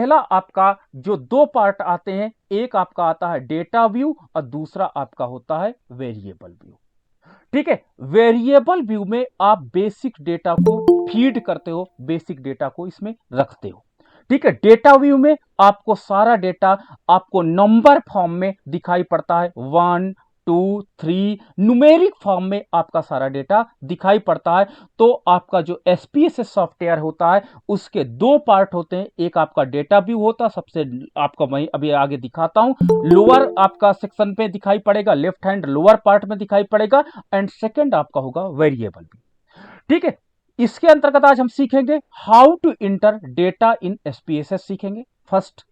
पहला आपका जो दो पार्ट आते हैं, एक आपका आता है डेटा व्यू और दूसरा आपका होता है वेरिएबल व्यू। ठीक है, वेरिएबल व्यू में आप बेसिक डेटा को फीड करते हो, बेसिक डेटा को इसमें रखते हो। ठीक है, डेटा व्यू में आपको सारा डेटा आपको नंबर फॉर्म में दिखाई पड़ता है, 1 2 3 न्यूमेरिक फॉर्म में आपका सारा डेटा दिखाई पड़ता है। तो आपका जो एसपीएसएस सॉफ्टवेयर होता है उसके दो पार्ट होते हैं, एक आपका डेटा व्यू होता है, सबसे आपका मैं अभी आगे दिखाता हूं, लोअर आपका सेक्शन पे दिखाई पड़ेगा, लेफ्ट हैंड लोअर पार्ट में दिखाई पड़ेगा, एंड सेकंड आपका होगा वेरिएबल व्यू। ठीक है, इसके अंतर्गत आज हम सीखेंगे how to enter data in SPSS सीखेंगे फर्स्ट।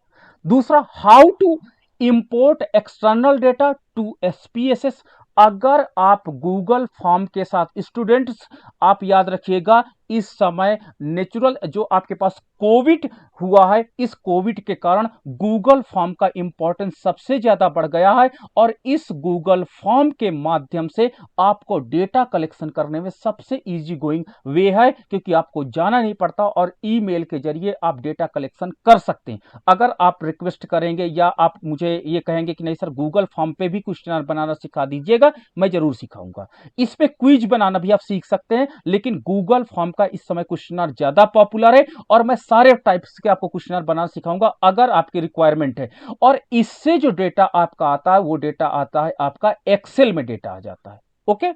दूसरा, how to import external data to SPSS. अगर आप गूगल फॉर्म के साथ, स्टूडेंट्स आप याद रखिएगा, इस समय नेचुरल जो आपके पास कोविड हुआ है, इस कोविड के कारण गूगल फॉर्म का इंपॉर्टेंस सबसे ज्यादा बढ़ गया है, और इस गूगल फॉर्म के माध्यम से आपको डेटा कलेक्शन करने में सबसे इजी गोइंग वे है, क्योंकि आपको जाना नहीं पड़ता और ईमेल के जरिए आप डेटा कलेक्शन कर सकते हैं। अगर आप रिक्वेस्ट करेंगे या आप मुझे ये कहेंगे कि नहीं सर गूगल फॉर्म पे भी क्वेश्चनर बनाना सिखा दीजिएगा, मैं जरूर सिखाऊंगा। इसमें क्विज बनाना भी आप सीख सकते हैं, लेकिन गूगल फॉर्म का इस समय क्वेश्चनर ज्यादा पॉपुलर है और मैं सारे टाइप्स के आपको क्वेश्चनर बनाना सिखाऊंगा अगर आपकी रिक्वायरमेंट है। और इससे जो डेटा आपका आता है वो डेटा आता है आपका एक्सेल में डेटा आ जाता है। ओके,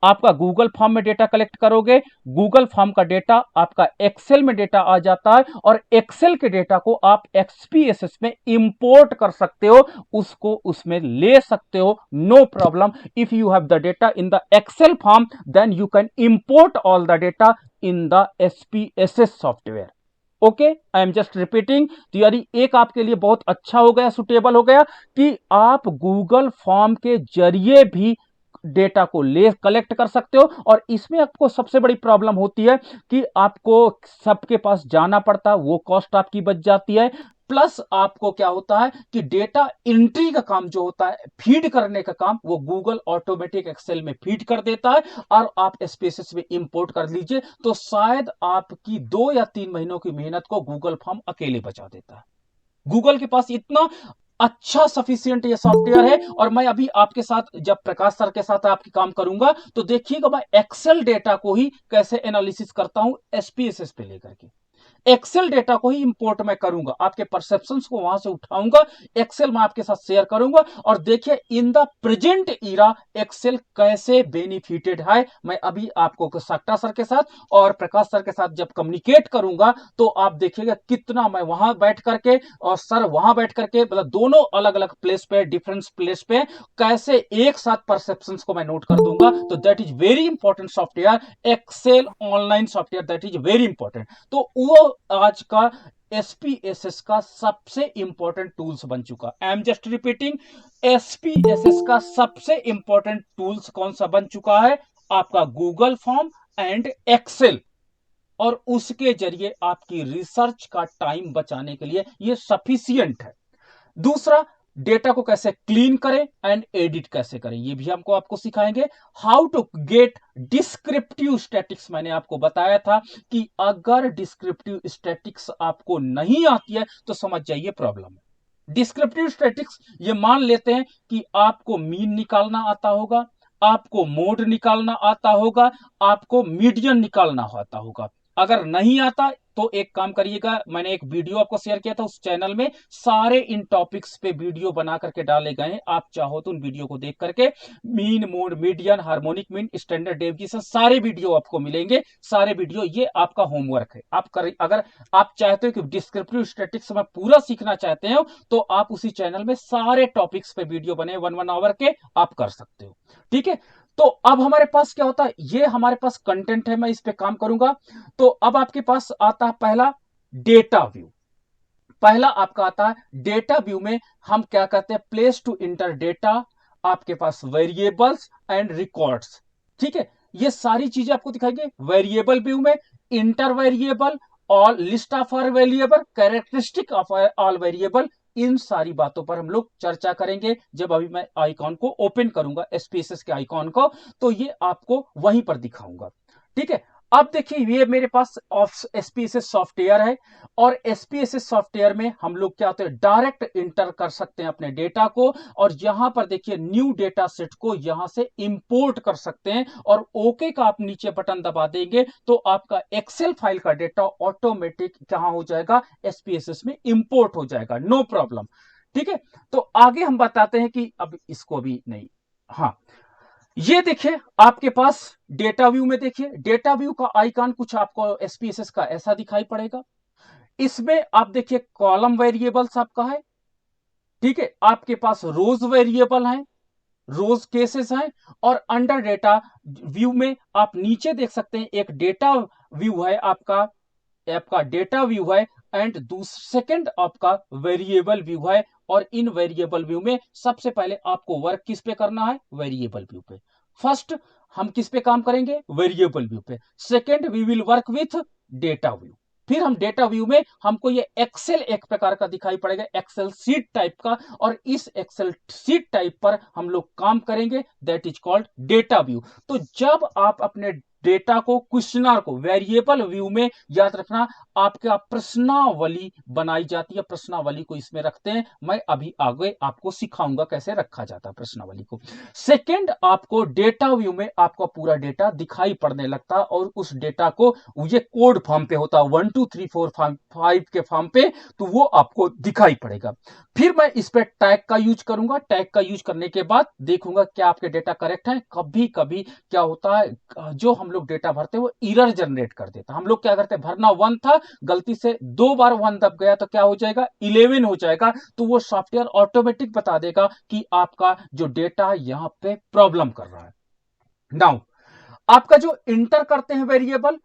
आपका गूगल फॉर्म में डेटा कलेक्ट करोगे, गूगल फॉर्म का डेटा आपका एक्सेल में डेटा आ जाता है, और एक्सेल के डेटा को आप एक्सपीएसएस में इंपोर्ट कर सकते हो, उसको उसमें ले सकते हो, no problem. If you have the data in the Excel form then you can import all the data in the SPSS software. Okay, I am just repeating. तो यानी एक आपके लिए बहुत अच्छा हो गया, सुटेबल हो गया कि आप गूगल फॉर्म के जरिए भी डेटा को ले कलेक्ट कर सकते हो। और इसमें आपको सबसे बड़ी प्रॉब्लम होती है कि आपको सबके पास जाना पड़ता है, वो कॉस्ट आपकी बच जाती है। प्लस आपको क्या होता है कि डेटा एंट्री का काम जो होता है, फीड करने का काम, वो गूगल ऑटोमेटिक एक्सेल में फीड कर देता है, और आप स्पेसेस में इंपोर्ट कर लीजिए तो शायद आपकी 2 या 3 महीनों की मेहनत को गूगल फॉर्म अकेले बचा देता है। गूगल के पास इतना अच्छा सफिशियंट ये सॉफ्टवेयर है। और मैं अभी आपके साथ जब प्रकाश सर के साथ आपकी काम करूंगा तो देखिएगा मैं एक्सेल डेटा को ही कैसे एनालिसिस करता हूं एसपीएसएस पे लेकर के। एक्सेल डेटा को ही इंपोर्ट मैं करूंगा, आपके परसेप्शंस को वहां से उठाऊंगा, एक्सेल में आपके साथ शेयर करूंगा। और देखिए in the present era Excel कैसे बेनिफिटेड है। मैं अभी आपको सक्टा सर के साथ और प्रकाश सर के साथ जब कम्युनिकेट करूंगा तो आप देखिएगा कितना मैं वहां बैठ करके और सर वहां बैठ करके, मतलब दोनों अलग अलग प्लेस पे, डिफरेंट प्लेस पे कैसे एक साथ परसेप्शंस को मैं नोट कर दूंगा। तो that is very important software, Excel online software, that is very important. तो वो आज का एसपीएसएस का सबसे इंपॉर्टेंट टूल्स बन चुका। आई एम जस्ट रिपीटिंग, एसपीएसएस का सबसे इंपॉर्टेंट टूल्स कौन सा बन चुका है? आपका गूगल फॉर्म एंड एक्सेल। और उसके जरिए आपकी रिसर्च का टाइम बचाने के लिए ये सफिशियंट है। दूसरा, डेटा को कैसे क्लीन करें एंड एडिट कैसे करें, ये भी हमको आपको सिखाएंगे। How to get descriptive statics, मैंने आपको बताया था कि अगर डिस्क्रिप्टिव स्टैटिक्स आपको नहीं आती है तो समझ जाइए प्रॉब्लम है। डिस्क्रिप्टिव स्टैटिक्स ये मान लेते हैं कि आपको मीन निकालना आता होगा, आपको मोड निकालना आता होगा, आपको मीडियन निकालना आता होगा। अगर नहीं आता तो एक काम करिएगा, मैंने एक वीडियो आपको शेयर किया था उस चैनल में, सारे इन टॉपिक्स पे वीडियो बना करके डाले गए हैं। आप चाहो तो उन वीडियो को देख करके mean, mode, median, harmonic mean, standard deviation सारे वीडियो आपको मिलेंगे। सारे वीडियो, ये आपका होमवर्क है। अगर आप चाहते हो कि डिस्क्रिप्टिव स्टैटिक्स में पूरा सीखना चाहते हो तो आप उसी चैनल में सारे टॉपिक्स पे वीडियो बने 1 आवर के, आप कर सकते हो। ठीक है, तो अब हमारे पास क्या होता है, ये हमारे पास कंटेंट है, मैं इस पे काम करूंगा। तो अब आपके पास आता है पहला डेटा व्यू। पहला आपका आता है डेटा व्यू में हम क्या कहते हैं, प्लेस टू इंटर डेटा, आपके पास वेरिएबल्स एंड रिकॉर्ड्स। ठीक है, ये सारी चीजें आपको दिखाएंगे वेरिएबल व्यू में। Inter variable, all, list of all variable, characteristic of all variable, इन सारी बातों पर हम लोग चर्चा करेंगे जब अभी मैं आइकॉन को ओपन करूंगा, एसपीएसएस के आइकॉन को, तो ये आपको वहीं पर दिखाऊंगा। ठीक है, अब देखिए ये मेरे पास एसपीएसएस सॉफ्टवेयर है और एसपीएसएस सॉफ्टवेयर में हम लोग क्या होते हैं डायरेक्ट इंटर कर सकते हैं अपने डेटा को और यहां पर देखिए न्यू डेटा सेट को यहां से इंपोर्ट कर सकते हैं और ओके का आप नीचे बटन दबा देंगे तो आपका एक्सेल फाइल का डेटा ऑटोमेटिक कहां हो जाएगा एसपीएसएस में इंपोर्ट हो जाएगा, नो प्रॉब्लम। ठीक है, तो आगे हम बताते हैं कि अब इसको भी नहीं, हाँ ये देखिए आपके पास डेटा व्यू में देखिए डेटा व्यू का आइकन कुछ आपको एसपीएसएस का ऐसा दिखाई पड़ेगा। इसमें आप देखिए कॉलम वेरिएबल्स आपका है, ठीक है, आपके पास रोज वेरिएबल है, रोज केसेस हैं और अंडर डेटा व्यू में आप नीचे देख सकते हैं एक डेटा व्यू है आपका, आपका डेटा व्यू है एंड सेकंड आपका वेरिएबल व्यू है। और इन वेरिएबल व्यू में सबसे पहले आपको वर्क किस पे करना है, वेरिएबल व्यू पे। फर्स्ट हम किस पे काम करेंगे, वेरिएबल व्यू पे। Second we will work with data view. फिर हम डेटा व्यू में हमको ये एक्सेल एक प्रकार का दिखाई पड़ेगा, एक्सेल सीट टाइप का, और इस एक्सेल सीट टाइप पर हम लोग काम करेंगे, that is called data view. तो जब आप अपने डेटा को क्वेश्चनर को वेरिएबल व्यू में याद रखना आपका प्रश्नावली बनाई जाती है, प्रश्नावली को इसमें रखते हैं। मैं अभी आगे आपको सिखाऊंगा कैसे रखा जाता है प्रश्नावली को। सेकंड आपको डेटा व्यू में आपका पूरा डेटा दिखाई पड़ने लगता है और उस डेटा को ये कोड फॉर्म पे होता है 1 2 3 4 5 के फॉर्म पे, तो वो आपको दिखाई पड़ेगा। फिर मैं इस पे टैग का यूज करूंगा, टैग का यूज करने के बाद देखूंगा क्या आपके डेटा करेक्ट है। कभी कभी क्या होता है जो हम लोग डेटा भरते हैं वो एरर जनरेट कर देता है। हम लोग क्या करते हैं, भरना 1 था, गलती से 2 बार 1 दब गया तो क्या हो जाएगा, 11 हो जाएगा। तो वो सॉफ्टवेयर ऑटोमेटिक बता देगा कि आपका जो डेटा है यहां पे प्रॉब्लम कर रहा है। नाउ आपका जो इंटर करते हैं वेरिएबल,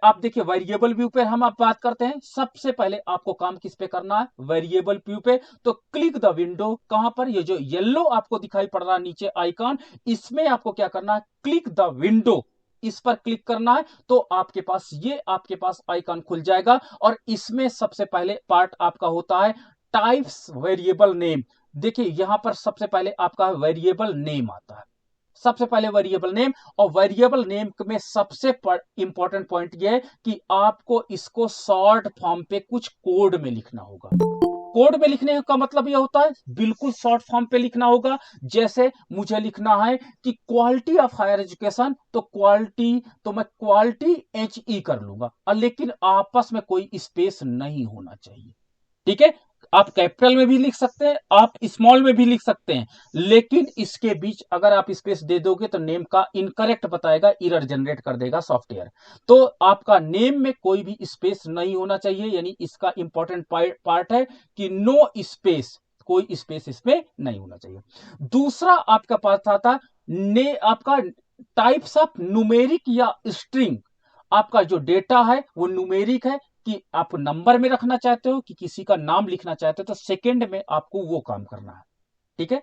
आप देखिए वेरिएबल व्यू पे हम आप बात करते हैं। सबसे पहले आपको काम किस पे करना है, वेरिएबल व्यू पे। तो क्लिक द विंडो, कहां पर, ये जो येलो आपको दिखाई पड़ रहा है नीचे आइकॉन, इसमें आपको क्या करना है, क्लिक द विंडो, इस पर क्लिक करना है। तो आपके पास ये आपके पास आइकॉन खुल जाएगा और इसमें सबसे पहले पार्ट आपका होता है टाइप्स वेरिएबल नेम। देखिए यहां पर सबसे पहले आपका वेरिएबल नेम आता है, सबसे पहले वेरिएबल नेम। और वेरिएबल नेम में सबसे इंपॉर्टेंट पॉइंट यह है कि आपको इसको शॉर्ट फॉर्म पे कुछ कोड में लिखना होगा। कोड में लिखने का मतलब यह होता है बिल्कुल शॉर्ट फॉर्म पे लिखना होगा। जैसे मुझे लिखना है कि क्वालिटी ऑफ हायर एजुकेशन, तो क्वालिटी तो मैं क्वालिटी HE कर लूंगा, लेकिन आपस में कोई स्पेस नहीं होना चाहिए। ठीक है, आप कैपिटल में भी लिख सकते हैं, आप स्मॉल में भी लिख सकते हैं, लेकिन इसके बीच अगर आप स्पेस दे दोगे तो नेम का इनकरेक्ट बताएगा, एरर जनरेट कर देगा सॉफ्टवेयर। तो आपका नेम में कोई भी स्पेस नहीं होना चाहिए, यानी इसका इंपॉर्टेंट पार्ट है कि नो स्पेस, कोई स्पेस इसमें नहीं होना चाहिए। दूसरा आपका पास आता ने आपका टाइप्स ऑफ न्यूमेरिक या स्ट्रिंग। आपका जो डेटा है वो न्यूमेरिक है कि आप नंबर में रखना चाहते हो कि किसी का नाम लिखना चाहते हो, तो सेकंड में आपको वो काम करना है। ठीक है,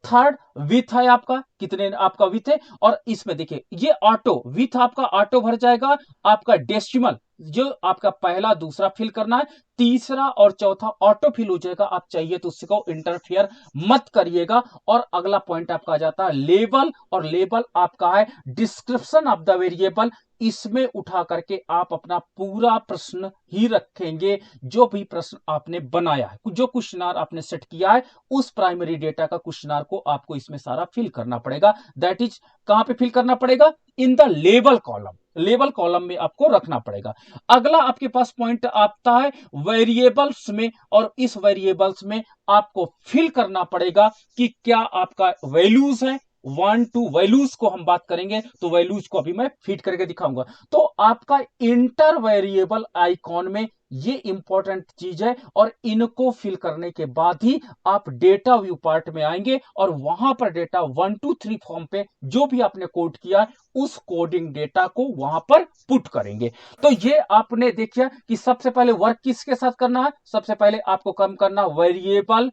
थर्ड विथ है आपका, कितने आपका विथ है, और इसमें देखिए ये ऑटो विथ आपका ऑटो भर जाएगा। आपका डेसिमल जो आपका पहला दूसरा फिल करना है, तीसरा और चौथा ऑटो फिल हो जाएगा। आप चाहिए तो उसको इंटरफेयर मत करिएगा। और अगला पॉइंट आपका आ जाता है लेबल, और लेबल आपका है डिस्क्रिप्शन ऑफ द वेरिएबल। इसमें उठा करके आप अपना पूरा प्रश्न ही रखेंगे, जो भी प्रश्न आपने बनाया है, जो क्वेश्चनर आपने सेट किया है, उस प्राइमरी डेटा का क्वेश्चनर को आपको इसमें सारा फिल करना पड़ेगा। दैट इज कहां पे फिल करना पड़ेगा, in the label column, label column में आपको रखना पड़ेगा। अगला आपके पास पॉइंट आता है वेरिएबल्स में, और इस वेरिएबल्स में आपको फिल करना पड़ेगा कि क्या आपका वैल्यूज है, 1 2 वैल्यूज को हम बात करेंगे, तो वैल्यूज को अभी मैं फिट करके दिखाऊंगा। तो आपका इंटर वेरिएबल आइकॉन में ये इंपॉर्टेंट चीज है, और इनको फिल करने के बाद ही आप डेटा व्यू पार्ट में आएंगे और वहां पर डेटा 1 2 3 फॉर्म पे जो भी आपने कोड किया है उस कोडिंग डेटा को वहां पर पुट करेंगे। तो ये आपने देखिए कि सबसे पहले वर्क किसके साथ करना है, सबसे पहले आपको कम करना वेरिएबल,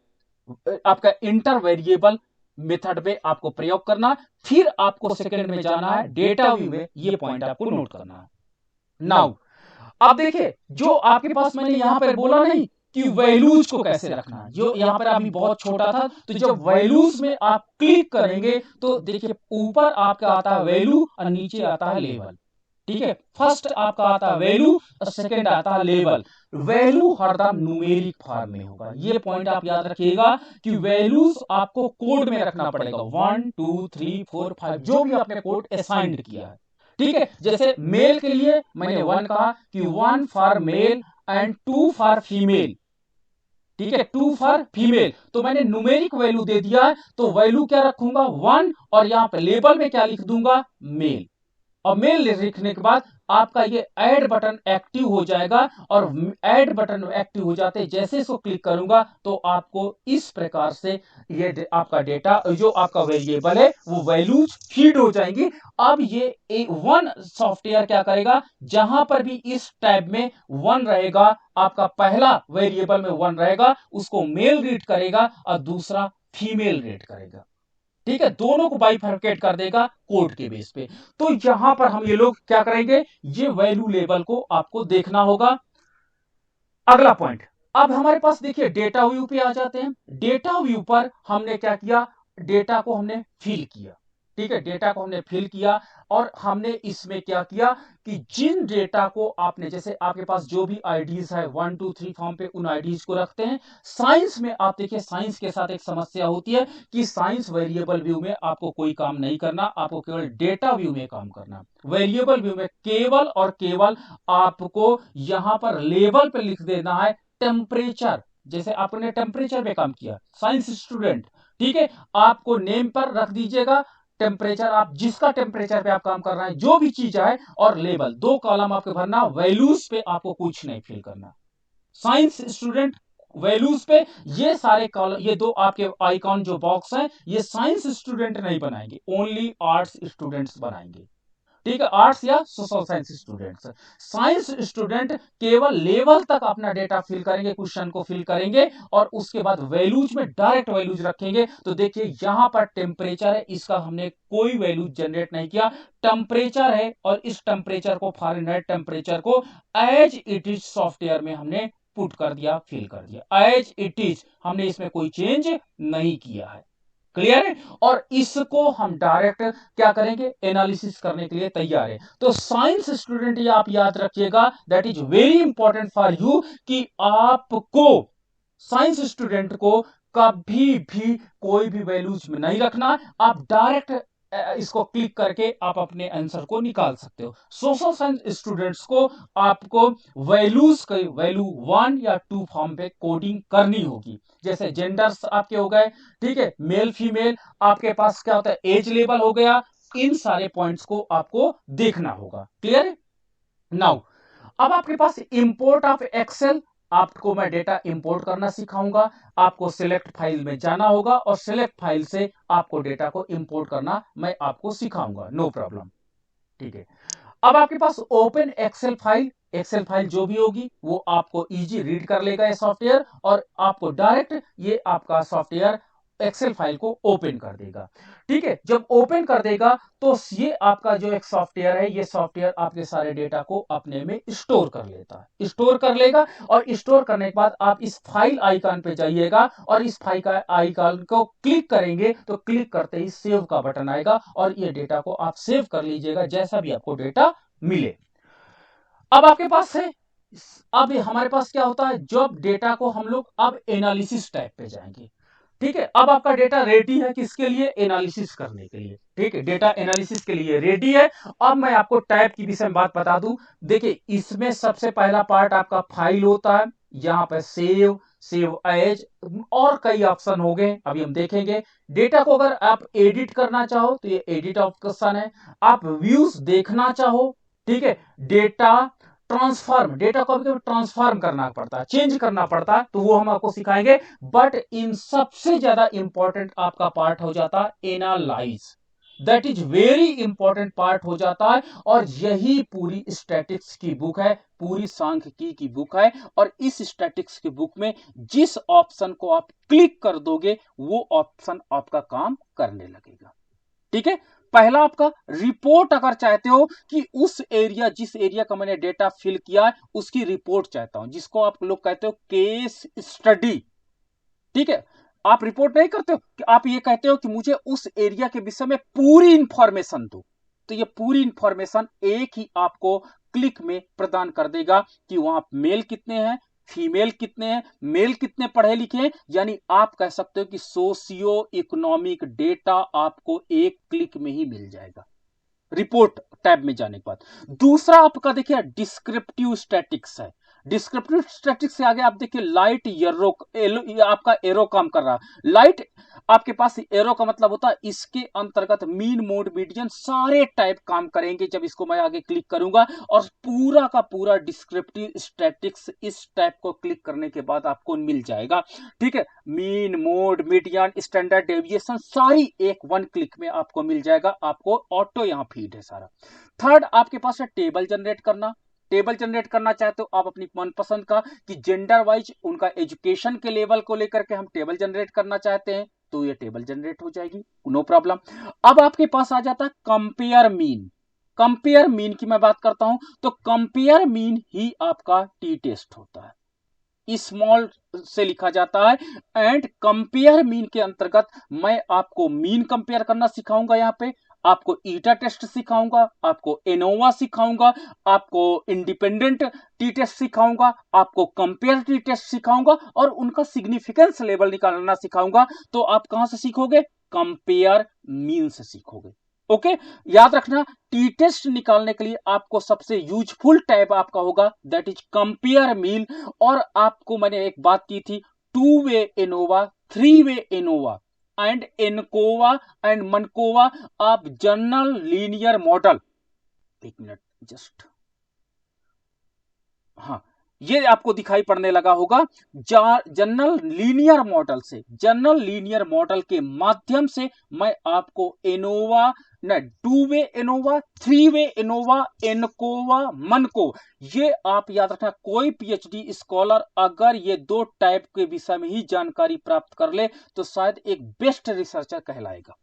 आपका इंटर वेरिएबल मेथड में आपको प्रयोग करना, फिर आपको सेकंड में जाना है डेटा व्यू में, ये पॉइंट आपको नोट करना है। नाउ अब देखिए जो आपके पास मैंने यहां पर बोला नहीं कि वैल्यूज को कैसे रखना है, जो यहां पर अभी बहुत छोटा था, तो जब वैल्यूज में आप क्लिक करेंगे तो देखिए ऊपर आपका आता है वैल्यू और नीचे आता है लेवल। ठीक है, फर्स्ट आपका आता है वैल्यू और सेकंड आता है लेबल। वैल्यू हरदम न्यूमेरिक फॉर्म में होगा, ये पॉइंट आप याद रखिएगा कि वैल्यूज आपको कोड में रखना पड़ेगा, 1 2 3 4 5 जो भी आपने कोड असाइंड किया है। ठीक है, जैसे मेल के लिए मैंने 1 कहा कि 1 for male and 2 for female. ठीक है, 2 फॉर फीमेल, तो मैंने न्यूमेरिक वैल्यू दे दिया है, तो वैल्यू क्या रखूंगा 1, और यहां पे लेबल में क्या लिख दूंगा मेल। और मेल लिखने के बाद आपका ये ऐड बटन एक्टिव हो जाएगा, और ऐड बटन एक्टिव हो जाते जैसे इसको क्लिक करूंगा तो आपको इस प्रकार से ये आपका डेटा जो आपका वेरिएबल है वो वैल्यूज फीड हो जाएंगी। अब ये वन सॉफ्टवेयर क्या करेगा, जहां पर भी इस टैब में 1 रहेगा, आपका पहला वेरिएबल में 1 रहेगा, उसको मेल रीड करेगा और दूसरा फीमेल रीड करेगा। ठीक है, दोनों को बाइफरकेट कर देगा कोड के बेस पे। तो यहां पर हम ये लोग क्या करेंगे, ये वैल्यू लेबल को आपको देखना होगा। अगला पॉइंट, अब हमारे पास देखिए डेटा व्यू पे आ जाते हैं। डेटा व्यू पर हमने क्या किया, डेटा को हमने फिल किया। ठीक है, डेटा को हमने फिल किया, और हमने इसमें क्या किया कि जिन डेटा को आपने, जैसे आपके पास जो भी आईडीज है 1 2 3 फॉर्म पे, उन आईडीज को रखते हैं। साइंस में आप देखिए, साइंस के साथ एक समस्या होती है कि साइंस वेरिएबल व्यू में आपको कोई काम नहीं करना, आपको केवल डेटा व्यू में काम करना। वेरिएबल व्यू में केवल और केवल आपको यहां पर लेवल पे लिख देना है टेम्परेचर। जैसे आपने टेम्परेचर पे काम किया, साइंस स्टूडेंट, ठीक है, आपको नेम पर रख दीजिएगा टेम्परेचर, आप जिसका टेम्परेचर पे आप काम कर रहे हैं जो भी चीज है, और लेबल, 2 कॉलम आपके भरना। वैल्यूज पे आपको कुछ नहीं फिल करना। साइंस स्टूडेंट वैल्यूज पे ये सारे कॉलम, ये 2 आपके आइकॉन जो बॉक्स हैं, ये साइंस स्टूडेंट नहीं बनाएंगे, ओनली आर्ट्स स्टूडेंट्स बनाएंगे। ठीक है, आर्ट्स या social science students. Science student केवल लेवल तक अपना डेटा फिल करेंगे, क्वेश्चन को फिल करेंगे, और उसके बाद वैल्यूज में डायरेक्ट वैल्यूज रखेंगे। तो देखिए यहां पर टेम्परेचर है, इसका हमने कोई वैल्यू जनरेट नहीं किया, टेम्परेचर है, और इस टेम्परेचर को, फ़ारेनहाइट टेम्परेचर को एज इट इज सॉफ्टवेयर में हमने पुट कर दिया, फिल कर दिया एज इट इज, हमने इसमें कोई चेंज नहीं किया है। क्लियर है, और इसको हम डायरेक्ट क्या करेंगे, एनालिसिस करने के लिए तैयार है। तो साइंस स्टूडेंट ये आप याद रखिएगा, that is very important for you, कि आपको साइंस स्टूडेंट को कभी भी कोई भी वैल्यूज में नहीं रखना, आप डायरेक्ट इसको क्लिक करके आप अपने आंसर को निकाल सकते हो। सोशल साइंस स्टूडेंट्स को आपको वैल्यूज की वैल्यू 1 या 2 फॉर्म पे कोडिंग करनी होगी। जैसे जेंडर्स आपके हो गए, ठीक है, मेल फीमेल, आपके पास क्या होता है एज लेवल हो गया, इन सारे पॉइंट्स को आपको देखना होगा। क्लियर है? नाउ अब आपके पास इंपोर्ट ऑफ एक्सेल, आपको मैं डेटा इंपोर्ट करना सिखाऊंगा। आपको सिलेक्ट फाइल में जाना होगा, और सिलेक्ट फाइल से आपको डेटा को इंपोर्ट करना मैं आपको सिखाऊंगा, नो प्रॉब्लम। ठीक है, अब आपके पास open excel file, excel file जो भी होगी वो आपको इजी रीड कर लेगा ये सॉफ्टवेयर, और आपको डायरेक्ट ये आपका सॉफ्टवेयर एक्सेल फाइल को ओपन कर देगा। ठीक है, जब ओपन कर देगा तो ये आपका जो एक सॉफ्टवेयर है, ये सॉफ्टवेयर आपके सारे डेटा को अपने में स्टोर कर लेता है, स्टोर कर लेगा। और स्टोर करने के बाद आप इस फाइल आइकन पे जाइएगा, और इस फाइल का आइकन को क्लिक करेंगे, तो क्लिक करते ही सेव का बटन आएगा, और ये डेटा को आप सेव कर लीजिएगा जैसा भी आपको डेटा मिले। अब आपके पास है, अब हमारे पास क्या होता है, जब डेटा को हम लोग अब एनालिसिस टाइप पे जाएंगे। ठीक है, अब आपका डेटा रेडी है किसके लिए, एनालिसिस करने के लिए। ठीक है, डेटा एनालिसिस के लिए रेडी है। अब मैं आपको टाइप की विषय में बात बता दूं। देखिए, इसमें सबसे पहला पार्ट आपका फाइल होता है, यहां पर सेव, सेव एज, और कई ऑप्शन हो गए, अभी हम देखेंगे। डेटा को अगर आप एडिट करना चाहो तो ये एडिट ऑप्शन है। आप व्यूज देखना चाहो, ठीक है, डेटा ट्रांसफॉर्म, डेटा को कभी ट्रांसफॉर्म करना पड़ता है, चेंज करना पड़ता है, तो वो हम आपको सिखाएंगे। बट इन सबसे ज्यादा इंपॉर्टेंट आपका पार्ट हो जाता है analyse, that is very important part हो जाता है। और यही पूरी स्टैटिक्स की बुक है, पूरी सांख्यिकी की बुक है। और इस स्टैटिक्स की बुक में जिस ऑप्शन को आप क्लिक कर दोगे वो ऑप्शन आपका काम करने लगेगा। ठीक है, पहला आपका रिपोर्ट, अगर चाहते हो कि उस एरिया, जिस एरिया का मैंने डेटा फिल किया है उसकी रिपोर्ट चाहता हूं, जिसको आप लोग कहते हो केस स्टडी। ठीक है, आप रिपोर्ट नहीं करते हो, कि आप ये कहते हो कि मुझे उस एरिया के विषय में पूरी इंफॉर्मेशन दो। तो ये पूरी इंफॉर्मेशन एक ही आपको क्लिक में प्रदान कर देगा कि वहां मेल कितने हैं, फीमेल कितने हैं, मेल कितने पढ़े लिखे हैं, यानी आप कह सकते हो कि सोशियो इकोनॉमिक डेटा आपको एक क्लिक में ही मिल जाएगा रिपोर्ट टैब में जाने के बाद। दूसरा आपका देखिए डिस्क्रिप्टिव स्टैटिक्स है। डिस्क्रिप्टिव स्टैटिक्स से आगे आप देखिए लाइट येरो, आपका एरो काम कर रहा है। लाइट आपके पास एरो का मतलब होता है इसके अंतर्गत मीन मोड मीडियन सारे टाइप काम करेंगे जब इसको मैं आगे क्लिक करूंगा, और पूरा का पूरा डिस्क्रिप्टिव स्टैटिक्स इस टाइप को क्लिक करने के बाद आपको मिल जाएगा। ठीक है, mean mode median standard deviation सारी एक वन क्लिक में आपको मिल जाएगा, आपको ऑटो यहां फीड है सारा। थर्ड आपके पास है टेबल जनरेट करना। टेबल जनरेट करना चाहते हो आप अपनी मनपसंद का, कि जेंडर वाइज उनका एजुकेशन के लेवल को लेकर के हम टेबल जनरेट करना चाहते हैं, तो ये टेबल जनरेट हो जाएगी, नो प्रॉब्लम। अब आपके पास आ जाता है कंपेयर मीन। कंपेयर मीन की मैं बात करता हूं, तो कंपेयर मीन ही आपका टी टेस्ट होता है, स्मॉल से लिखा जाता है। एंड कंपेयर मीन के अंतर्गत मैं आपको मीन कंपेयर करना सिखाऊंगा, यहां पे आपको ईटा टेस्ट सिखाऊंगा, आपको एनोवा सिखाऊंगा, आपको इंडिपेंडेंट टी टेस्ट सिखाऊंगा, आपको कंपेयर टी टेस्ट सिखाऊंगा, और उनका सिग्निफिकेंस लेवल निकालना सिखाऊंगा। तो आप कहां से सीखोगे? कंपेयर मीन से सीखोगे। ओके, याद रखना टी टेस्ट निकालने के लिए आपको सबसे यूजफुल टाइप आपका होगा दैट इज कंपेयर मीन। और आपको मैंने एक बात की थी, 2 way ANOVA, 3 way ANOVA and ANCOVA and MANCOVA, आप जनरल लीनियर मॉडल, एक मिनट जस्ट, हाँ ये आपको दिखाई पड़ने लगा होगा। जनरल लीनियर मॉडल से, जनरल लीनियर मॉडल के माध्यम से मैं आपको एनोवा न 2 way ANOVA, 3 way ANOVA, ANCOVA, मनको, ये आप याद रखना। कोई पीएचडी स्कॉलर अगर ये दो टाइप के विषय में ही जानकारी प्राप्त कर ले तो शायद एक बेस्ट रिसर्चर कहलाएगा।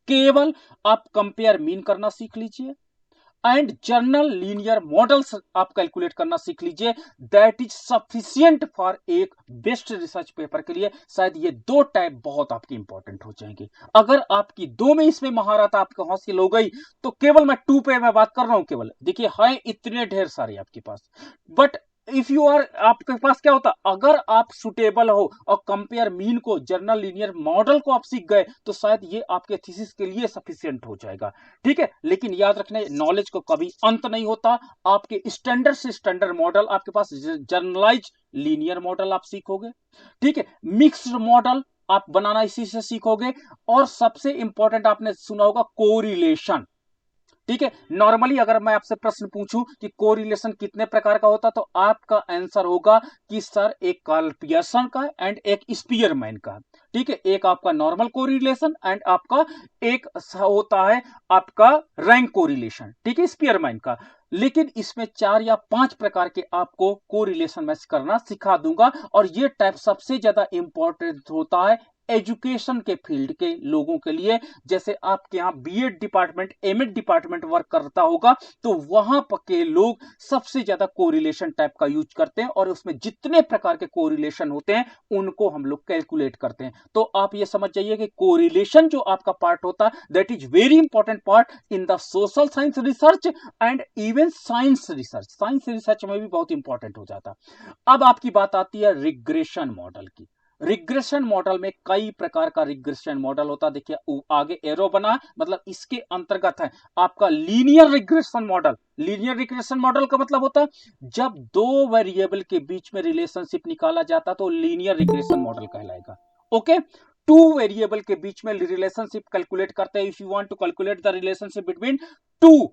केवल आप कंपेयर मीन करना सीख लीजिए एंड जनरल लीनियर मॉडल्स आप कैलकुलेट करना सीख लीजिए, दैट इज सफिशियंट फॉर एक बेस्ट रिसर्च पेपर के लिए। शायद ये दो टाइप बहुत आपकी इंपॉर्टेंट हो जाएंगे। अगर आपकी दो में इसमें महारत आपको हासिल हो गई तो केवल मैं 2 पे मैं बात कर रहा हूं, केवल देखिए है इतने ढेर सारे आपके पास, बट इफ यू आर, आपके पास क्या होता, अगर आप सुटेबल हो और कंपेयर मीन को, जनरल लीनियर मॉडल को आप सीख गए तो शायद ये आपके थीसिस के लिए सफिशिएंट हो जाएगा। ठीक है, लेकिन याद रखने नॉलेज को कभी अंत नहीं होता। आपके स्टैंडर्ड से स्टैंडर्ड मॉडल आपके पास, जनरलाइज लीनियर मॉडल आप सीखोगे। ठीक है, मिक्स्ड मॉडल आप बनाना इसी से सीखोगे। और सबसे इंपॉर्टेंट आपने सुना होगा कोरिलेशन। ठीक है, नॉर्मली अगर मैं आपसे प्रश्न पूछूं कि कोरिलेशन कितने प्रकार का होता, तो आपका आंसर होगा कि सर एक कार्ल पियर्सन का एंड एक स्पीयरमैन का। ठीक है, एक आपका नॉर्मल कोरिलेशन एंड आपका एक होता है आपका रैंक कोरिलेशन, ठीक है, स्पीयरमैन का। लेकिन इसमें 4 या 5 प्रकार के आपको कोरिलेशन मैं करना सिखा दूंगा, और ये टाइप सबसे ज्यादा इंपॉर्टेंट होता है एजुकेशन के फील्ड के लोगों के लिए। जैसे आपके यहां BEd department, MEd department work करता होगा, तो वहां के लोग सबसे ज्यादा कोरिलेशन टाइप का यूज करते हैं, और उसमें जितने प्रकार के कोरिलेशन होते हैं उनको हम लोग कैलकुलेट करते हैं। तो आप ये समझ जाइए कि कोरिलेशन जो आपका पार्ट होता है that is very important part in the social science research and even science research. Science research में भी बहुत इंपॉर्टेंट हो जाता। अब आपकी बात आती है रिग्रेशन मॉडल की। रिग्रेशन मॉडल में कई प्रकार का रिग्रेशन मॉडल होता है। देखिए आगे एरो बना, मतलब इसके अंतर्गत है आपका linear regression model. Linear regression model का मतलब होता है जब दो वेरिएबल के बीच में रिलेशनशिप निकाला जाता तो लीनियर रिग्रेशन मॉडल कहलाएगा। ओके, 2 वेरिएबल के बीच में रिलेशनशिप कैलकुलेट करते हैं। If you want to calculate the relationship between 2,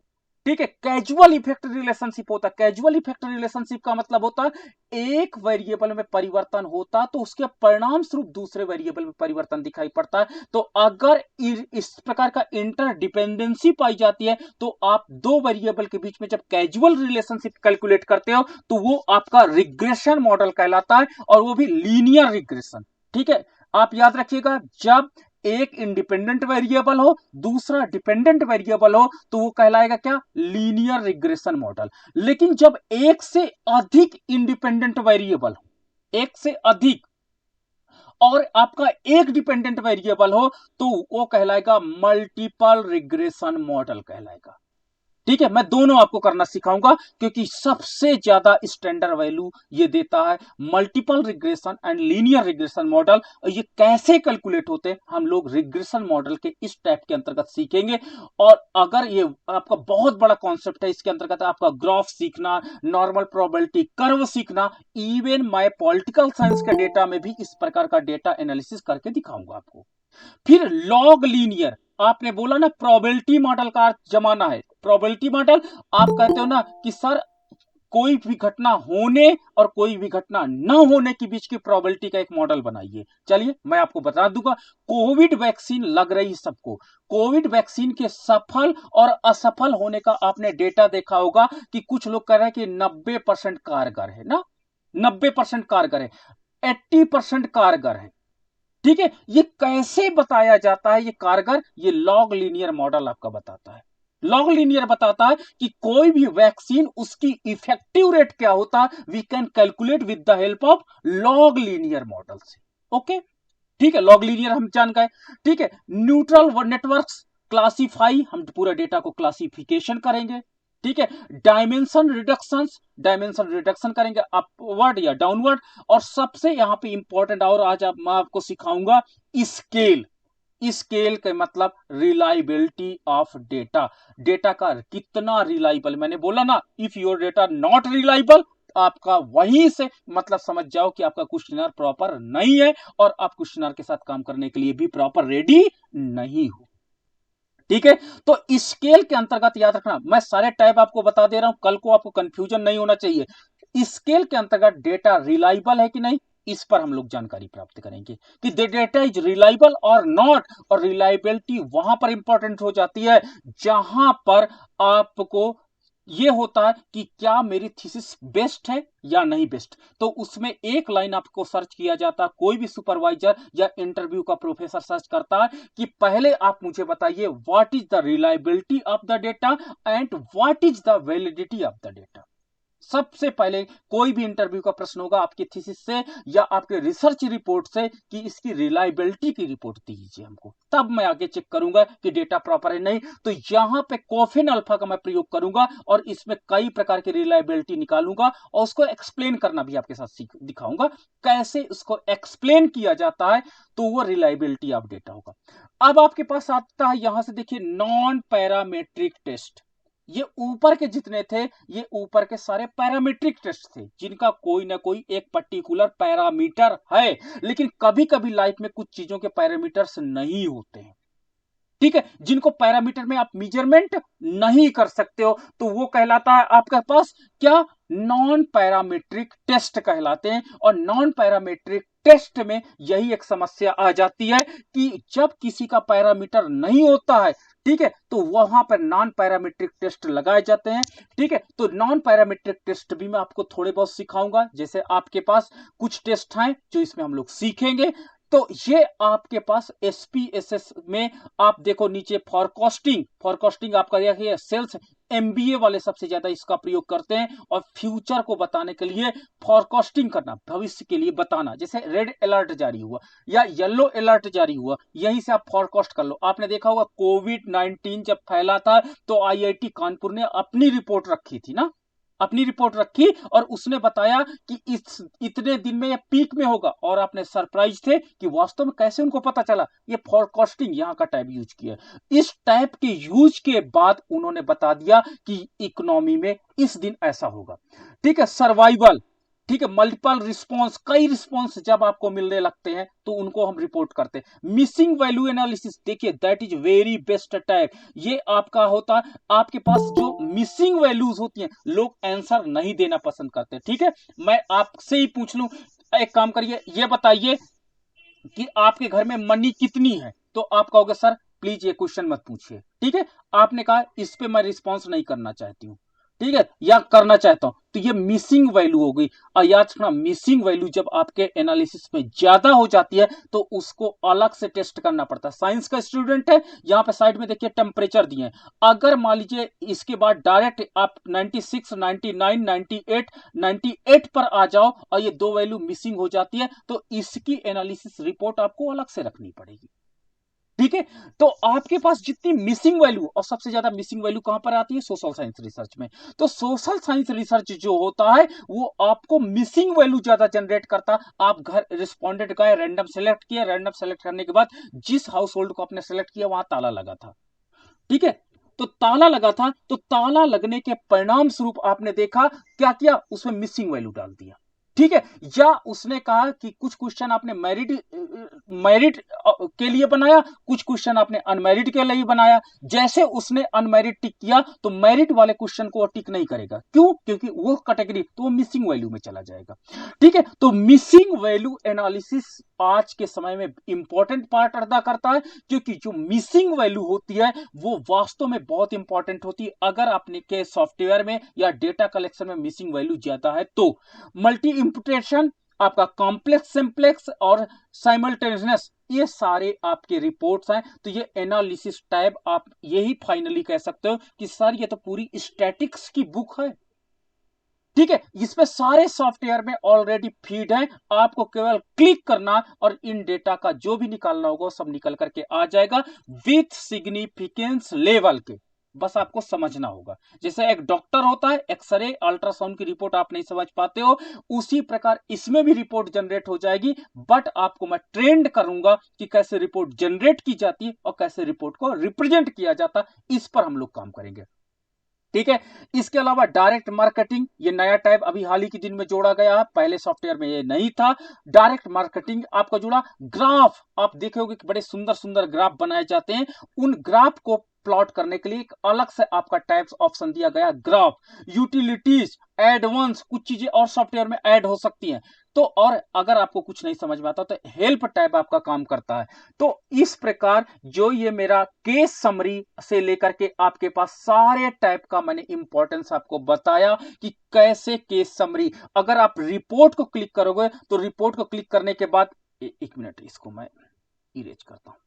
ठीक है, कैजुअल इफेक्ट रिलेशनशिप होता है। कैजुअल इफेक्ट रिलेशनशिप का मतलब होता है एक वेरिएबल में परिवर्तन होता तो उसके परिणाम स्वरूप दूसरे वेरिएबल में परिवर्तन दिखाई पड़ता है। तो अगर इस प्रकार का इंटरडिपेंडेंसी पाई जाती है तो आप दो वेरिएबल के बीच में जब कैजुअल रिलेशनशिप कैलकुलेट करते हो तो वो आपका रिग्रेशन मॉडल कहलाता है, और वो भी लीनियर रिग्रेशन। ठीक है, आप याद रखिएगा जब एक इंडिपेंडेंट वेरिएबल हो दूसरा डिपेंडेंट वेरिएबल हो तो वो कहलाएगा क्या? Linear regression model. लेकिन जब एक से अधिक इंडिपेंडेंट वेरिएबल हो, एक से अधिक, और आपका एक डिपेंडेंट वेरिएबल हो तो वो कहलाएगा मल्टीपल रिग्रेशन मॉडल कहलाएगा। ठीक है, मैं दोनों आपको करना सिखाऊंगा क्योंकि सबसे ज्यादा स्टैंडर्ड वैल्यू ये देता है multiple regression and linear regression model. ये कैसे कैलकुलेट होते हैं हम लोग रिग्रेशन मॉडल के इस टाइप के अंतर्गत सीखेंगे। और अगर ये आपका बहुत बड़ा कॉन्सेप्ट है, इसके अंतर्गत आपका ग्राफ सीखना, नॉर्मल प्रोबेबिलिटी कर्व सीखना, इवन मैं पॉलिटिकल साइंस के डेटा में भी इस प्रकार का डेटा एनालिसिस करके दिखाऊंगा आपको। फिर लॉग लीनियर, आपने बोला ना प्रोबेबिलिटी मॉडल का जमाना है। प्रोबेबिलिटी मॉडल आप कहते हो ना कि सर कोई भी घटना होने और कोई भी घटना न होने के बीच की प्रोबेबिलिटी का एक मॉडल बनाइए। चलिए मैं आपको बता दूंगा। कोविड वैक्सीन लग रही सबको, कोविड वैक्सीन के सफल और असफल होने का आपने डेटा देखा होगा कि कुछ लोग कह रहे हैं कि 90% कारगर है ना, 90% कारगर है, 80% कारगर है। ठीक है, ये कैसे बताया जाता है ये कारगर, ये लॉग लीनियर मॉडल आपका बताता है। लॉग लीनियर बताता है कि कोई भी वैक्सीन उसकी इफेक्टिव रेट क्या होता है, we can calculate with the help of log linear model से। ओके, ठीक है, लॉग लीनियर हम जान गए। ठीक है, न्यूट्रल नेटवर्क्स क्लासीफाई, हम पूरा डेटा को क्लासिफिकेशन करेंगे। ठीक है, डायमेंशन रिडक्शन करेंगे अपवर्ड या डाउनवर्ड। और सबसे यहां पे इंपॉर्टेंट और आज मैं आपको सिखाऊंगा स्केल। स्केल के मतलब रिलायबिलिटी ऑफ डेटा, डेटा का कितना रिलायबल। मैंने बोला ना if your data not reliable, आपका वहीं से मतलब समझ जाओ कि आपका क्वेश्चनर प्रॉपर नहीं है और आप क्वेश्चनर के साथ काम करने के लिए भी प्रॉपर रेडी नहीं हो। ठीक है, तो स्केल के अंतर्गत याद रखना, मैं सारे टाइप आपको बता दे रहा हूं, कल को आपको कंफ्यूजन नहीं होना चाहिए। स्केल के अंतर्गत डेटा रिलायबल है कि नहीं, इस पर हम लोग जानकारी प्राप्त करेंगे कि डेटा इज रिलायबल और नॉट। और रिलायबिलिटी वहां पर इंपॉर्टेंट हो जाती है जहां पर आपको ये होता है कि क्या मेरी थीसिस बेस्ट है या नहीं बेस्ट। तो उसमें एक लाइन आपको सर्च किया जाता है, कोई भी सुपरवाइजर या इंटरव्यू का प्रोफेसर सर्च करता है कि पहले आप मुझे बताइए what is the reliability of the data and what is the validity of the data. सबसे पहले कोई भी इंटरव्यू का प्रश्न होगा आपकी थीसिस से या आपके रिसर्च रिपोर्ट से कि इसकी रिलायबिलिटी की रिपोर्ट दीजिए हमको, तब मैं आगे चेक करूंगा कि डेटा प्रॉपर है नहीं। तो यहां पे कोफिन अल्फा का मैं प्रयोग करूंगा और इसमें कई प्रकार की रिलायबिलिटी निकालूंगा और उसको एक्सप्लेन करना भी आपके साथ दिखाऊंगा कैसे उसको एक्सप्लेन किया जाता है, तो वो रिलायबिलिटी ऑफ डेटा होगा। अब आपके पास आता है यहां से देखिए नॉन पैरामेट्रिक टेस्ट। ये ऊपर के जितने थे ये ऊपर के सारे पैरामीट्रिक टेस्ट थे जिनका कोई ना कोई एक पर्टिकुलर पैरामीटर है, लेकिन कभी कभी लाइफ में कुछ चीजों के पैरामीटर्स नहीं होते हैं। ठीक है, जिनको पैरामीटर में आप मेजरमेंट नहीं कर सकते हो तो वो कहलाता है आपके पास क्या, नॉन पैरामीट्रिक टेस्ट कहलाते हैं। और नॉन पैरामीट्रिक टेस्ट में यही एक समस्या आ जाती है कि जब किसी का पैरामीटर नहीं होता है, ठीक है, तो वहां पर नॉन पैरामीट्रिक टेस्ट लगाए जाते हैं। ठीक है, तो नॉन पैरामीट्रिक टेस्ट भी मैं आपको थोड़े बहुत सिखाऊंगा, जैसे आपके पास कुछ टेस्ट हैं जो इसमें हम लोग सीखेंगे। तो ये आपके पास एसपीएसएस में आप देखो नीचे फॉरकास्टिंग, फॉरकास्टिंग आपका देखिए सेल्स एमबीए वाले सबसे ज्यादा इसका प्रयोग करते हैं और फ्यूचर को बताने के लिए फॉरकास्टिंग करना, भविष्य के लिए बताना, जैसे रेड अलर्ट जारी हुआ या येलो अलर्ट जारी हुआ, यहीं से आप फॉरकास्ट कर लो। आपने देखा होगा कोविड-19 जब फैला था तो आईआईटी कानपुर ने अपनी रिपोर्ट रखी थी ना, अपनी रिपोर्ट रखी और उसने बताया कि इस इतने दिन में ये पीक में होगा। और आपने सरप्राइज थे कि वास्तव में कैसे उनको पता चला, ये फॉरकास्टिंग यहां का टाइप यूज किया। इस टाइप के यूज के बाद उन्होंने बता दिया कि इकोनॉमी में इस दिन ऐसा होगा। ठीक है, सर्वाइवल, ठीक है, मल्टीपल रिस्पॉन्स, कई रिस्पॉन्स जब आपको मिलने लगते हैं तो उनको हम रिपोर्ट करते हैं। मिसिंग वैल्यू एनालिसिस, देखिए that is very best type. ये आपका होता है आपके पास जो मिसिंग वैल्यूज होती हैं, लोग आंसर नहीं देना पसंद करते। ठीक है, मैं आपसे ही पूछ लूं, एक काम करिए ये बताइए कि आपके घर में मनी कितनी है, तो आप कहोगे सर प्लीज ये क्वेश्चन मत पूछिए। ठीक है, आपने कहा इस पे मैं रिस्पॉन्स नहीं करना चाहती हूं। ठीक है, या करना चाहता हूं, तो ये मिसिंग वैल्यू हो गई। और याद रखना, मिसिंग वैल्यू जब आपके एनालिसिस में ज्यादा हो जाती है तो उसको अलग से टेस्ट करना पड़ता है। साइंस का स्टूडेंट है, यहां पे साइड में देखिए टेम्परेचर दिए हैं, अगर मान लीजिए इसके बाद डायरेक्ट आप 96, 99, 98, 98 पर आ जाओ और ये दो वैल्यू मिसिंग हो जाती है, तो इसकी एनालिसिस रिपोर्ट आपको अलग से रखनी पड़ेगी। ठीक है, तो आपके पास जितनी मिसिंग वैल्यू, और सबसे ज्यादा मिसिंग वैल्यू कहां पर आती है, सोशल साइंस रिसर्च में। तो सोशल साइंस रिसर्च जो होता है वो आपको मिसिंग वैल्यू ज्यादा जनरेट करता। आप घर रिस्पॉन्डेंट गए, रैंडम सेलेक्ट किया, रैंडम सेलेक्ट करने के बाद जिस हाउस होल्ड को आपने सेलेक्ट किया वहां ताला लगा था। ठीक है, तो ताला लगा था, तो ताला लगने के परिणाम स्वरूप आपने देखा क्या किया, उसमें मिसिंग वैल्यू डाल दिया। ठीक है, या उसने कहा कि कुछ क्वेश्चन आपने मैरिड के लिए बनाया, कुछ क्वेश्चन आपने अनमैरिड के लिए बनाया। जैसे उसने अनमैरिड टिक किया तो मैरिड वाले क्वेश्चन को टिक नहीं करेगा। क्यों? क्योंकि वो कैटेगरी तो मिसिंग वैल्यू में चला जाएगा। ठीक है, तो मिसिंग वैल्यू एनालिसिस आज के समय में इंपॉर्टेंट पार्ट अदा करता है, क्योंकि जो मिसिंग वैल्यू होती है वो वास्तव में बहुत इंपॉर्टेंट होती है। अगर आपने के सॉफ्टवेयर में या डेटा कलेक्शन में मिसिंग वैल्यू ज्यादा है तो मल्टी इंप्यूटेशन, आपका कॉम्प्लेक्स सिंप्लेक्स और साइमल्टेनियस, ये सारे आपके रिपोर्ट्स हैं। तो ये एनालिसिस टाइप आप यही फाइनली कह सकते हो कि सर ये तो पूरी स्टैटिक्स की बुक है। ठीक है, इसमें सारे सॉफ्टवेयर में ऑलरेडी फीड है, आपको केवल क्लिक करना और इन डेटा का जो भी निकालना होगा सब निकल करके आ जाएगा विथ सिग्निफिकेंस लेवल के। बस आपको समझना होगा, जैसे एक डॉक्टर होता है, एक्सरे अल्ट्रासाउंड की रिपोर्ट आप नहीं समझ पाते हो, उसी प्रकार इसमें भी रिपोर्ट जनरेट हो जाएगी। बट आपको मैं ट्रेंड करूंगा कि कैसे रिपोर्ट जनरेट की जाती है और कैसे रिपोर्ट को रिप्रेजेंट किया जाता, इस पर हम लोग काम करेंगे। ठीक है, इसके अलावा डायरेक्ट मार्केटिंग, ये नया टाइप अभी हाल ही के दिन में जोड़ा गया है, पहले सॉफ्टवेयर में ये नहीं था। डायरेक्ट मार्केटिंग आपका जुड़ा। ग्राफ आप देखोगे कि बड़े सुंदर सुंदर ग्राफ बनाए जाते हैं, उन ग्राफ को प्लॉट करने के लिए एक अलग से आपका टाइप्स ऑप्शन दिया गया, ग्राफ। यूटिलिटीज, एडवांस, कुछ चीजें और सॉफ्टवेयर में ऐड हो सकती हैं। तो और अगर आपको कुछ नहीं समझ में आता तो हेल्प टैब आपका काम करता है। तो इस प्रकार जो ये मेरा केस समरी से लेकर के आपके पास सारे टाइप का मैंने इंपॉर्टेंस आपको बताया कि कैसे केस समरी, अगर आप रिपोर्ट को क्लिक करोगे तो रिपोर्ट को क्लिक करने के बाद एक मिनट, इसको मैं इरेज करता हूं।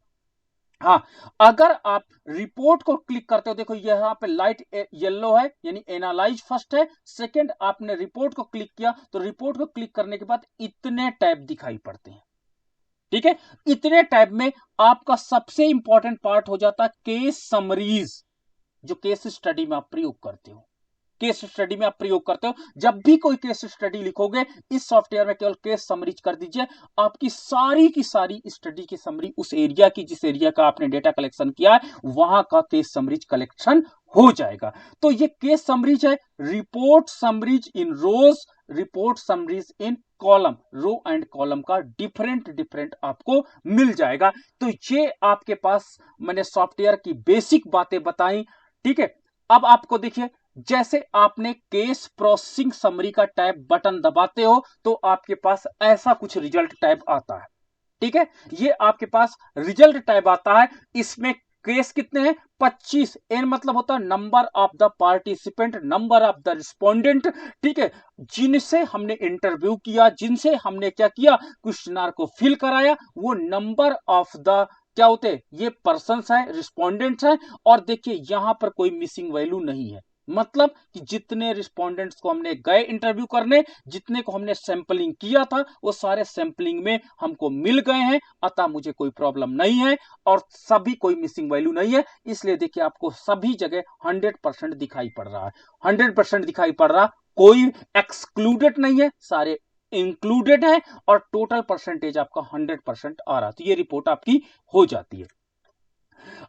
हाँ, अगर आप रिपोर्ट को क्लिक करते हो, देखो यहां पे लाइट येलो है यानी एनालाइज फर्स्ट है। सेकंड, आपने रिपोर्ट को क्लिक किया तो रिपोर्ट को क्लिक करने के बाद इतने टैब दिखाई पड़ते हैं। ठीक है, इतने टैब में आपका सबसे इंपॉर्टेंट पार्ट हो जाता है केस समरीज, जो केस स्टडी में आप प्रयोग करते हो। केस स्टडी में आप प्रयोग करते हो, जब भी कोई केस स्टडी लिखोगे इस सॉफ्टवेयर में केवल केस समरीज कर दीजिए, आपकी सारी की सारी स्टडी की समरी उस एरिया की, जिस एरिया का आपने डेटा कलेक्शन किया है वहां का केस समरीज कलेक्शन हो जाएगा। तो ये केस समरीज है, report summaries in rows, report summaries in column, row and column का डिफरेंट डिफरेंट आपको मिल जाएगा। तो ये आपके पास मैंने सॉफ्टवेयर की बेसिक बातें बताई। ठीक है, अब आपको देखिए, जैसे आपने केस प्रोसेसिंग समरी का टैब बटन दबाते हो तो आपके पास ऐसा कुछ रिजल्ट टैब आता है। ठीक है, ये आपके पास रिजल्ट टैब आता है, इसमें केस कितने हैं, 25। एन मतलब होता है number of the participant, number of the respondent. ठीक है, जिनसे हमने इंटरव्यू किया, जिनसे हमने क्या किया, क्वेश्चनर को फिल कराया, वो नंबर ऑफ द क्या होते, ये पर्संस है, रिस्पोंडेंट्स है। और देखिए यहां पर कोई मिसिंग वैल्यू नहीं है, मतलब कि जितने रिस्पोंडेंट्स को हमने गए इंटरव्यू करने, जितने को हमने सैंपलिंग किया था वो सारे सैंपलिंग में हमको मिल गए हैं, अतः मुझे कोई प्रॉब्लम नहीं है और सभी कोई मिसिंग वैल्यू नहीं है। इसलिए देखिए आपको सभी जगह 100% दिखाई पड़ रहा है, 100% दिखाई पड़ रहा, कोई एक्सक्लूडेड नहीं है, सारे इंक्लूडेड है और टोटल परसेंटेज आपका 100% आ रहा, तो ये रिपोर्ट आपकी हो जाती है।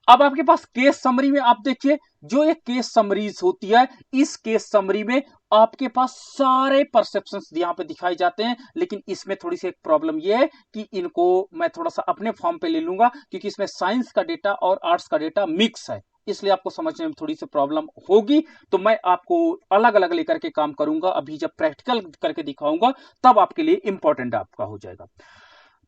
अब आपके पास केस समरी में आप देखिए, जो ये केस समरीज होती है, इस केस समरी में आपके पास सारे परसेप्शंस यहां पे दिखाए जाते हैं। लेकिन इसमें थोड़ी सी एक प्रॉब्लम ये है कि इनको मैं थोड़ा सा अपने फॉर्म पे ले लूंगा, क्योंकि इसमें साइंस का डेटा और आर्ट्स का डेटा मिक्स है, इसलिए आपको समझने में थोड़ी सी प्रॉब्लम होगी। तो मैं आपको अलग अलग लेकर के काम करूंगा, अभी जब प्रैक्टिकल करके दिखाऊंगा तब आपके लिए इंपॉर्टेंट आपका हो जाएगा।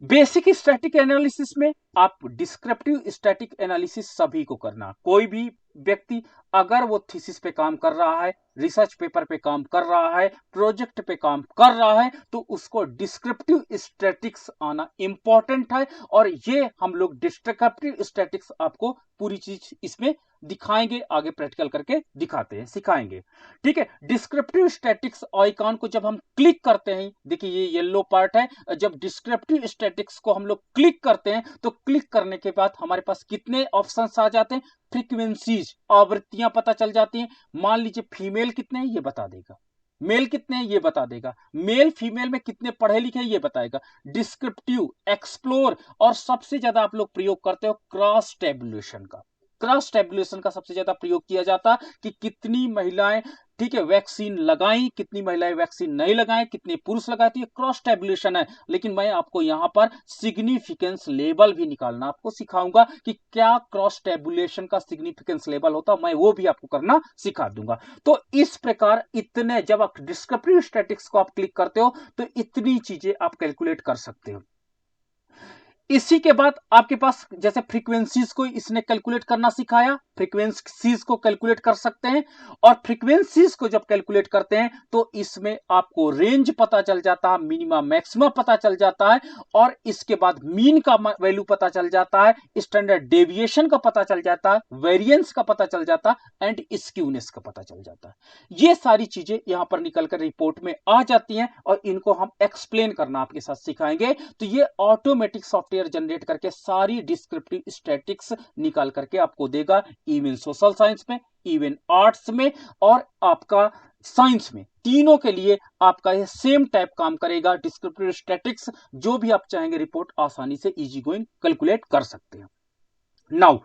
बेसिक स्टैटिक एनालिसिस में आप डिस्क्रिप्टिव स्टैटिक एनालिसिस सभी को करना, कोई भी व्यक्ति अगर वो थीसिस पे काम कर रहा है, रिसर्च पेपर पे काम कर रहा है, प्रोजेक्ट पे काम कर रहा है, तो उसको डिस्क्रिप्टिव स्टैटिक्स आना इंपॉर्टेंट है। और ये हम लोग डिस्क्रिप्टिव स्टैटिक्स आपको पूरी चीज इसमें दिखाएंगे, आगे प्रैक्टिकल करके दिखाते हैं, सिखाएंगे। ठीक है, डिस्क्रिप्टिव स्टैटिक्स आइकॉन को जब हम क्लिक करते हैं, देखिए ये येलो पार्ट है, जब डिस्क्रिप्टिव स्टैटिक्स को हम लोग क्लिक करते हैं तो क्लिक करने के बाद हमारे पास कितने ऑप्शंस आ जाते हैं, फ्रीक्वेंसीज, आवृत्तियां पता चल जाती हैं। मान लीजिए फीमेल कितने हैं ये बता देगा, मेल कितने हैं ये बता देगा, मेल फीमेल में कितने पढ़े लिखे हैं ये बताएगा। डिस्क्रिप्टिव, एक्सप्लोर, और सबसे ज्यादा आप लोग प्रयोग करते हो क्रॉस टेबुलेशन का। क्रॉस टेबुलेशन का सबसे ज्यादा प्रयोग किया जाता है कि कितनी महिलाएं, ठीक है, वैक्सीन लगाई, कितनी महिलाएं वैक्सीन नहीं लगाएं, कितने पुरुष लगाए, तो ये क्रॉस टेबुलेशन है। लेकिन मैं आपको यहां पर सिग्निफिकेंस लेवल भी निकालना आपको सिखाऊंगा कि क्या क्रॉस टेबुलेशन का सिग्निफिकेंस लेवल होता, मैं वो भी आपको करना सिखा दूंगा। तो इस प्रकार इतने, जब आप डिस्क्रिप्टिव स्टैटिक्स को आप क्लिक करते हो तो इतनी चीजें आप कैलकुलेट कर सकते हो। इसी के बाद आपके पास जैसे फ्रीक्वेंसीज को इसने कैलकुलेट करना सिखाया, फ्रीक्वेंसीज को कैलकुलेट कर सकते हैं। और फ्रीक्वेंसीज को जब कैलकुलेट करते हैं तो इसमें आपको रेंज पता चल जाता है, मिनिमम मैक्सिमम पता चल जाता है, और इसके बाद मीन का वैल्यू पता चल जाता है, स्टैंडर्ड डेविएशन का पता चल जाता है, वेरिएंस का पता चल जाता है, एंड स्क्यूनेस का पता चल जाता है। ये सारी चीजें यहां पर निकलकर रिपोर्ट में आ जाती हैं और इनको हम एक्सप्लेन करना आपके साथ सिखाएंगे। तो ये ऑटोमेटिक सॉफ्टवेयर जनरेट करके सारी डिस्क्रिप्टिव स्टैटिक्स निकाल करके आपको देगा, इवन सोशल साइंस में, इवन आर्ट्स में, और आपका साइंस में, तीनों के लिए आपका ये सेम टाइप काम करेगा। डिस्क्रिप्टिव स्टैटिक्स जो भी आप चाहेंगे रिपोर्ट आसानी से इजी गोइंग कैलकुलेट कर सकते हैं। नाउ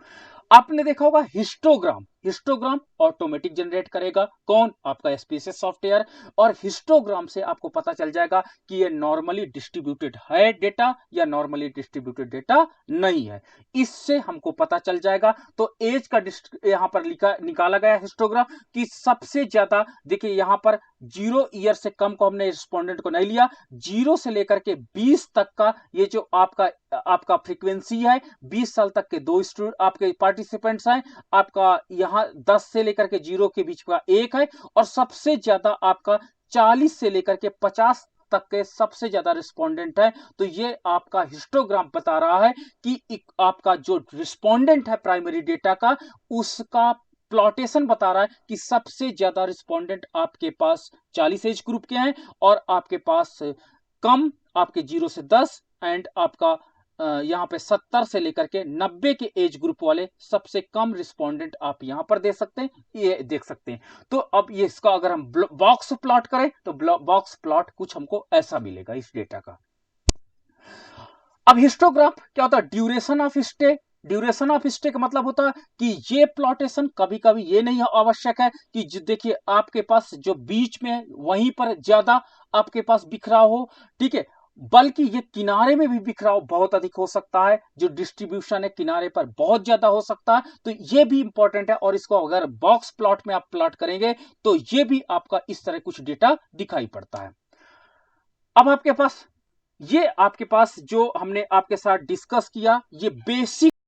आपने देखा होगा हिस्टोग्राम, हिस्टोग्राम ऑटोमेटिक जनरेट करेगा कौन, आपका एसपीएसएस सॉफ्टवेयर। और हिस्टोग्राम से आपको पता चल जाएगा कि ये नॉर्मली डिस्ट्रीब्यूटेड है डेटा या नॉर्मली डिस्ट्रीब्यूटेड डेटा नहीं है, इससे हमको पता चल जाएगा। तो एज का यहां पर निकाला गया हिस्टोग्राम कि सबसे ज्यादा, देखिए यहां पर 0 ईयर से कम को हमने रिस्पोंडेंट को नहीं लिया, 0 से लेकर के 20 तक का ये जो आपका फ्रीक्वेंसी है, 20 साल तक के दो आपके पार्टिसिपेंट्स हैं, आपका यहां 10 से लेकर के 0 के बीच का एक है, और सबसे ज्यादा आपका 40 से लेकर के 50 तक के सबसे ज्यादा रिस्पोंडेंट है। तो ये आपका हिस्टोग्राम बता रहा है कि आपका जो रिस्पोंडेंट है प्राइमरी डेटा का, उसका प्लॉटेशन बता रहा है कि सबसे ज्यादा रिस्पोंडेंट आपके पास 40 एज ग्रुप के हैं, और आपके पास कम आपके 0 से 10, एंड आपका यहां पे 70 से लेकर के 90 के एज ग्रुप वाले सबसे कम रिस्पोंडेंट आप यहां पर दे सकते हैं, ये देख सकते हैं। तो अब ये इसका अगर हम बॉक्स प्लॉट करें तो बॉक्स प्लॉट कुछ हमको ऐसा मिलेगा इस डेटा का। अब हिस्टोग्राफ क्या होता है, duration of stay. Duration of stay का मतलब होता है कि ये प्लॉटेशन कभी कभी ये नहीं आवश्यक है कि देखिए आपके पास जो बीच में वहीं पर ज्यादा आपके पास बिखराव हो, ठीक है, बल्कि ये किनारे में भी बिखराव बहुत अधिक हो सकता है, जो डिस्ट्रीब्यूशन है किनारे पर बहुत ज्यादा हो सकता है। तो ये भी इंपॉर्टेंट है, और इसको अगर बॉक्स प्लॉट में आप प्लॉट करेंगे तो ये भी आपका इस तरह कुछ डेटा दिखाई पड़ता है। अब आपके पास जो हमने आपके साथ डिस्कस किया, ये बेसिक